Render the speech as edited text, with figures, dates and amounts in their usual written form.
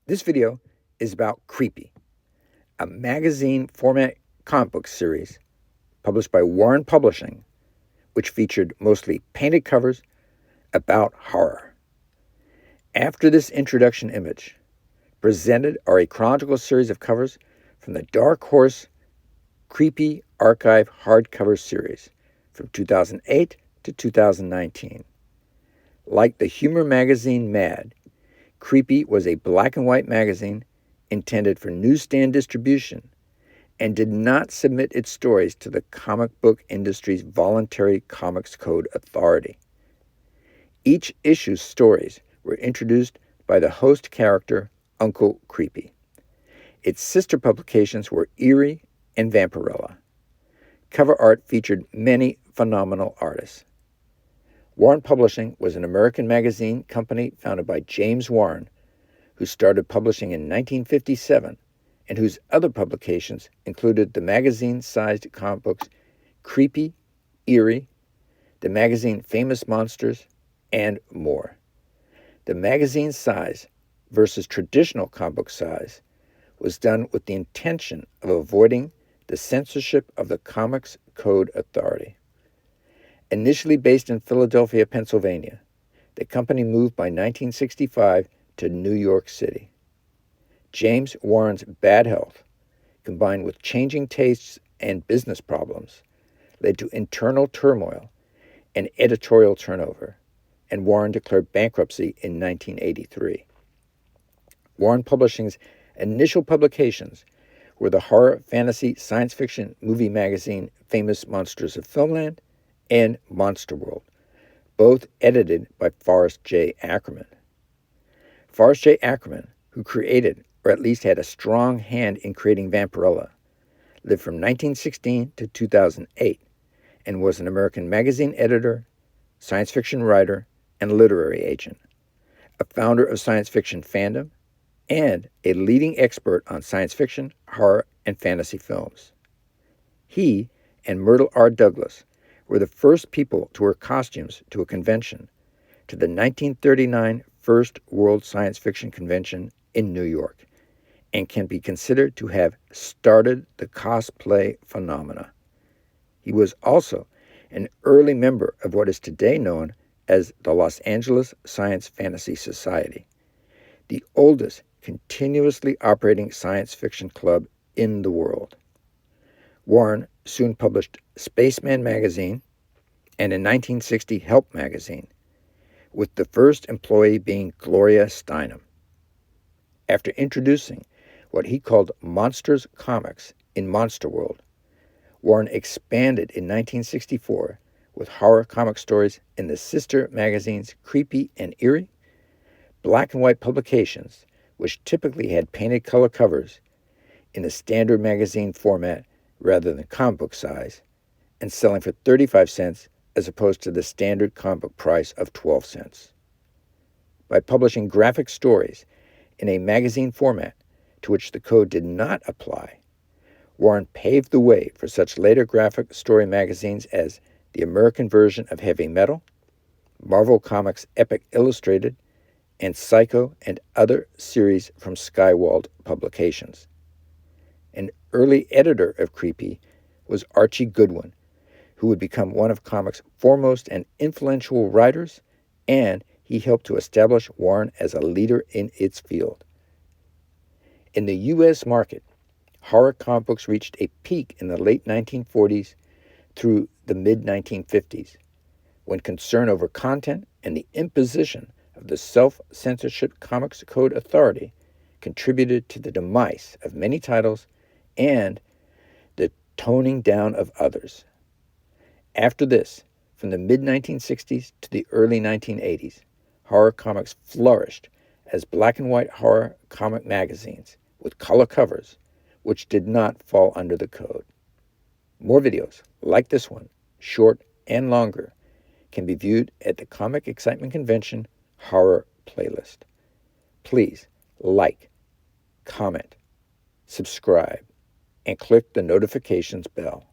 This video is about Creepy, a magazine format comic book series published by Warren Publishing, which featured mostly painted covers about horror. After this introduction image, presented are a chronological series of covers from the Dark Horse Creepy Archive hardcover series from 2008 to 2019. Like the humor magazine Mad, Creepy was a black and white magazine intended for newsstand distribution and did not submit its stories to the comic book industry's voluntary Comics Code Authority. Each issue's stories were introduced by the host character, Uncle Creepy. Its sister publications were Eerie and Vampirella. Cover art featured many phenomenal artists. Warren Publishing was an American magazine company founded by James Warren, who started publishing in 1957 and whose other publications included the magazine-sized comic books Creepy, Eerie, the magazine Famous Monsters, and more. The magazine size versus traditional comic book size was done with the intention of avoiding the censorship of the Comics Code Authority. Initially based in Philadelphia, Pennsylvania, the company moved by 1965 to New York City. James Warren's bad health, combined with changing tastes and business problems, led to internal turmoil and editorial turnover, and Warren declared bankruptcy in 1983. Warren Publishing's initial publications were the horror, fantasy, science fiction movie magazine Famous Monsters of Filmland and Monster World, both edited by Forrest J. Ackerman. Forrest J. Ackerman, who created, or at least had a strong hand in creating Vampirella, lived from 1916 to 2008 and was an American magazine editor, science fiction writer, and literary agent, a founder of science fiction fandom, and a leading expert on science fiction, horror, and fantasy films. He and Myrtle R. Douglas were the first people to wear costumes to a convention, to the 1939 First World Science Fiction Convention in New York, and can be considered to have started the cosplay phenomena. He was also an early member of what is today known as the Los Angeles Science Fantasy Society, the oldest continuously operating science fiction club in the world. Warren soon published Spaceman magazine and in 1960 Help magazine, with the first employee being Gloria Steinem. After introducing what he called Monsters Comics in Monster World, Warren expanded in 1964 with horror comic stories in the sister magazines Creepy and Eerie, black and white publications, which typically had painted color covers in a standard magazine format rather than comic book size, and selling for 35 cents as opposed to the standard comic book price of 12 cents. By publishing graphic stories in a magazine format to which the code did not apply, Warren paved the way for such later graphic story magazines as the American version of Heavy Metal, Marvel Comics Epic Illustrated, and Psycho and other series from Skywald Publications. An early editor of Creepy was Archie Goodwin, who would become one of comics' foremost and influential writers, and he helped to establish Warren as a leader in its field. In the U.S. market, horror comic books reached a peak in the late 1940s through the mid-1950s, when concern over content and the imposition of the Self-Censorship Comics Code Authority contributed to the demise of many titles and the toning down of others. After this, from the mid-1960s to the early 1980s, horror comics flourished as black and white horror comic magazines with color covers, which did not fall under the code. More videos like this one, short and longer, can be viewed at the Comic Excitement Convention Horror Playlist. Please like, comment, subscribe, and click the notifications bell.